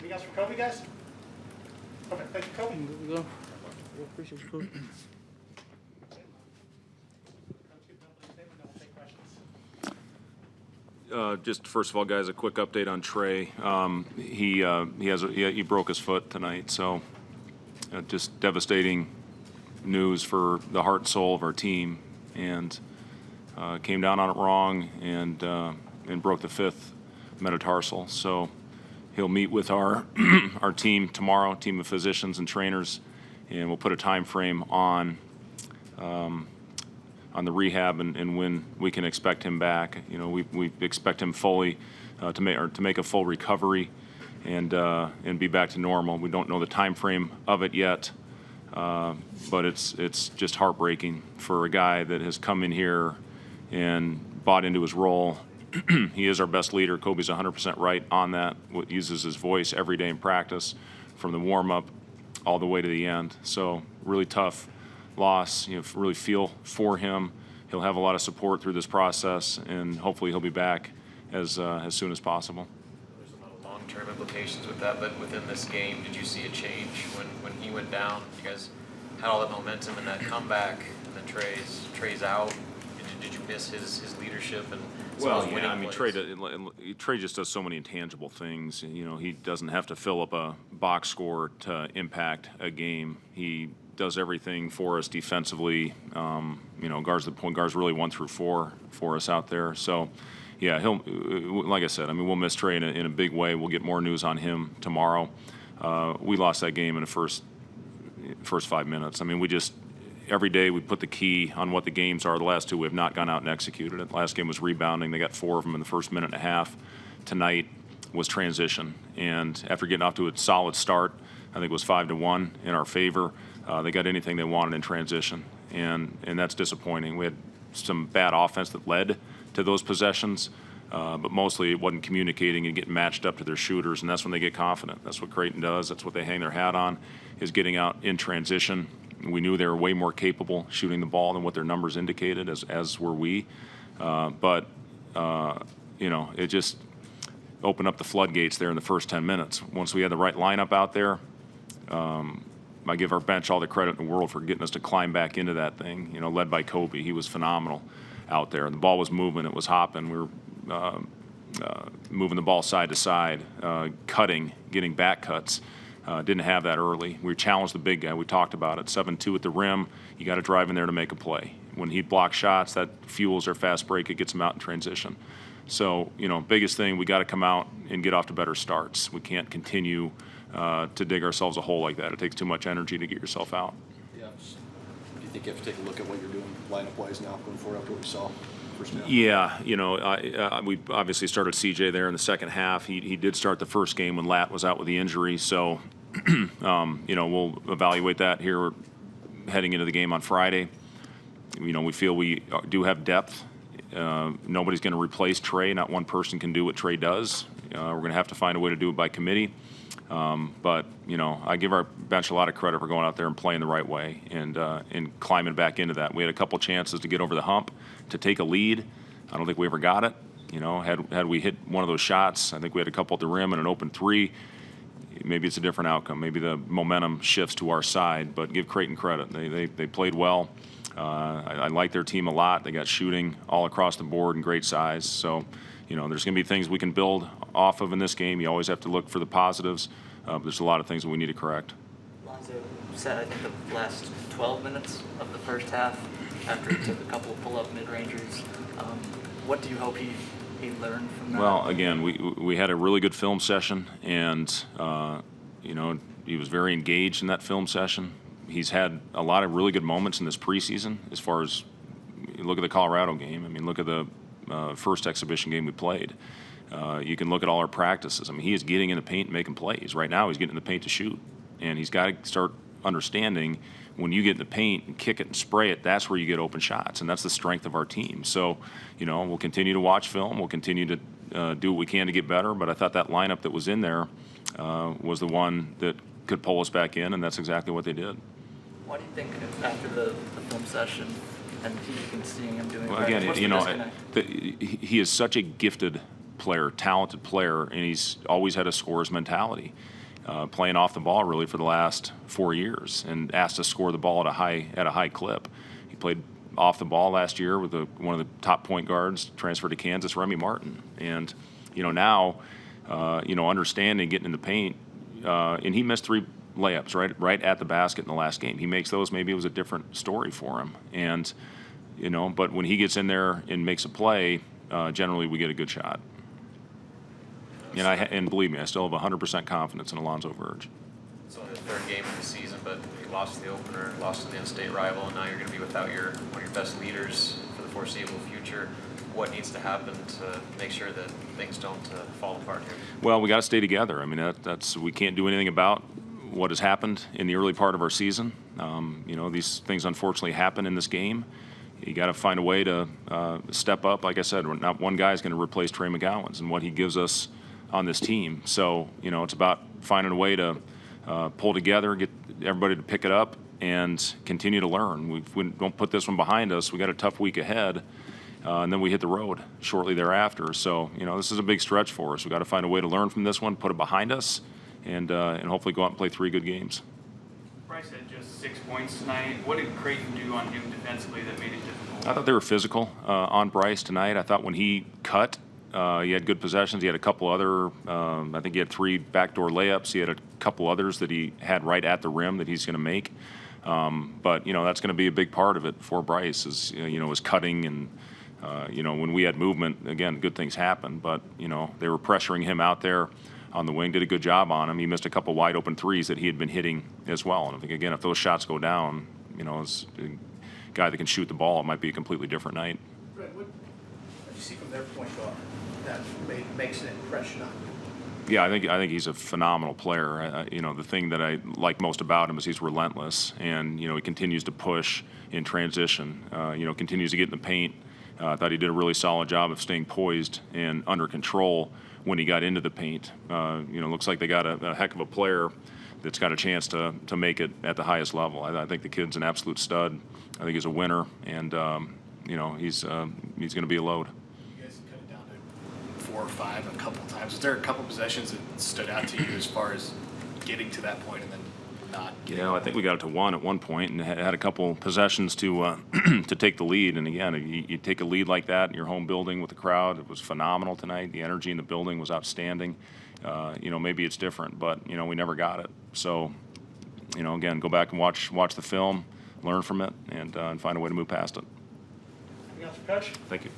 Anything else for Kobe, guys? Okay, thank you, Kobe. There we go. Appreciate you, Coach. Just first of all, guys, a quick update on Trey. He broke his foot tonight, so just devastating news for the heart and soul of our team, and came down on it wrong and broke the fifth metatarsal. So he'll meet with our our team tomorrow, team of physicians and trainers, and we'll put a time frame on the rehab and when we can expect him back. You know, we expect him fully to make a full recovery and be back to normal. We don't know the time frame of it yet, but it's just heartbreaking for a guy that has come in here and bought into his role. He is our best leader. Kobe's 100% right on that. Uses his voice every day in practice, from the warm-up all the way to the end. So really tough loss. You know, really feel for him. He'll have a lot of support through this process, and hopefully he'll be back as soon as possible. There's a lot of long-term implications with that, but within this game, did you see a change when he went down? You guys had all that momentum and that comeback, and then Trey's out. Did you miss his leadership and well, yeah, I mean, Trey just does so many intangible things. You know, he doesn't have to fill up a box score to impact a game. He does everything for us defensively. You know, guards really 1 through 4 for us out there. So, yeah, he'll, like I said, I mean, we'll miss Trey in a big way. We'll get more news on him tomorrow. We lost that game in the first 5 minutes. I mean, every day we put the key on what the games are. The last two we have not gone out and executed it. The last game was rebounding. They got 4 of them in the first minute and a half. Tonight was transition. And after getting off to a solid start, I think it was 5-1 in our favor, they got anything they wanted in transition. And that's disappointing. We had some bad offense that led to those possessions, but mostly it wasn't communicating and getting matched up to their shooters, and that's when they get confident. That's what Creighton does. That's what they hang their hat on, is getting out in transition. We knew they were way more capable shooting the ball than what their numbers indicated, as were we. But you know, it just opened up the floodgates there in the first 10 minutes. Once we had the right lineup out there, I give our bench all the credit in the world for getting us to climb back into that thing, you know, led by Kobe. He was phenomenal out there. The ball was moving. It was hopping. We were moving the ball side to side, cutting, getting back cuts. Didn't have that early. We challenged the big guy. We talked about it. 7-2 at the rim. You got to drive in there to make a play. When he blocks shots, that fuels their fast break. It gets them out in transition. So, you know, biggest thing, we got to come out and get off to better starts. We can't continue to dig ourselves a hole like that. It takes too much energy to get yourself out. Yeah. Do you think you have to take a look at what you're doing lineup-wise now going forward after what we saw first half? Yeah, you know, we obviously started CJ there in the second half. He did start the first game when Lat was out with the injury, so you know, we'll evaluate that here heading into the game on Friday. You know, we feel we do have depth. Nobody's going to replace Trey. Not one person can do what Trey does. We're going to have to find a way to do it by committee. But, you know, I give our bench a lot of credit for going out there and playing the right way and climbing back into that. We had a couple chances to get over the hump, to take a lead. I don't think we ever got it. You know, had we hit one of those shots, I think we had a couple at the rim and an open three. Maybe it's a different outcome. Maybe the momentum shifts to our side, but give Creighton credit. They played well. I like their team a lot. They got shooting all across the board and great size. So, you know, there's going to be things we can build off of in this game. You always have to look for the positives, but there's a lot of things that we need to correct. Lonzo said, I think, the last 12 minutes of the first half, after he took a couple of pull-up mid-rangers. What do you hope he learned from that? Well, again, we had a really good film session, and, you know, he was very engaged in that film session. He's had a lot of really good moments in this preseason as far as you look at the Colorado game. I mean, look at the first exhibition game we played. You can look at all our practices. I mean, he is getting in the paint and making plays. Right now, he's getting in the paint to shoot. And he's got to start understanding when you get in the paint and kick it and spray it, that's where you get open shots. And that's the strength of our team. So, you know, we'll continue to watch film. We'll continue to do what we can to get better. But I thought that lineup that was in there was the one that could pull us back in, and that's exactly what they did. What do you think after the film session and you can see him doing well, again, you know, he is such a gifted player, talented player, and he's always had a scorer's mentality, playing off the ball really for the last 4 years, and asked to score the ball at a high clip. He played off the ball last year with one of the top point guards, transferred to Kansas, Remy Martin, and now understanding getting in the paint, and he missed 3 layups right at the basket in the last game. He makes those, maybe it was a different story for him, and but when he gets in there and makes a play, generally we get a good shot. And believe me, I still have 100% confidence in Alonzo Verge. It's only the 3rd game of the season, but you lost the opener, lost to the in-state rival, and now you're going to be without one of your best leaders for the foreseeable future. What needs to happen to make sure that things don't fall apart here? Well, we got to stay together. I mean, we can't do anything about what has happened in the early part of our season. These things unfortunately happen in this game. You got to find a way to step up. Like I said, not one guy is going to replace Trey McGowan's and what he gives us on this team. So, it's about finding a way to pull together, get everybody to pick it up, and continue to learn. We don't put this one behind us. We got a tough week ahead, and then we hit the road shortly thereafter. So, this is a big stretch for us. We got to find a way to learn from this one, put it behind us, and hopefully go out and play 3 good games. Bryce had just 6 points tonight. What did Creighton do on him defensively that made it difficult? I thought they were physical on Bryce tonight. I thought when he cut, he had good possessions. He had a couple other, I think he had 3 backdoor layups. He had a couple others that he had right at the rim that he's going to make. But, that's going to be a big part of it for Bryce is, his cutting and, when we had movement, again, good things happen. But, they were pressuring him out there on the wing, did a good job on him. He missed a couple wide open threes that he had been hitting as well. And I think, again, if those shots go down, as a guy that can shoot the ball, it might be a completely different night. Fred, what did you see from their point guard that makes an impression on you? Yeah, I think he's a phenomenal player. The thing that I like most about him is he's relentless, and he continues to push in transition. Continues to get in the paint. I thought he did a really solid job of staying poised and under control when he got into the paint. Looks like they got a heck of a player that's got a chance to make it at the highest level. I think the kid's an absolute stud. I think he's a winner, and he's going to be a load. You guys cut it down to 4 or 5 a couple times. Was there a couple possessions that stood out to you as far as getting to that point and then not getting? I think we got it to 1 at one point and had a couple possessions to to take the lead. And again, you take a lead like that in your home building with the crowd. It was phenomenal tonight. The energy in the building was outstanding. Maybe it's different, but we never got it. So, again, go back and watch the film, learn from it, and find a way to move past it. Anything else, Coach? Thank you.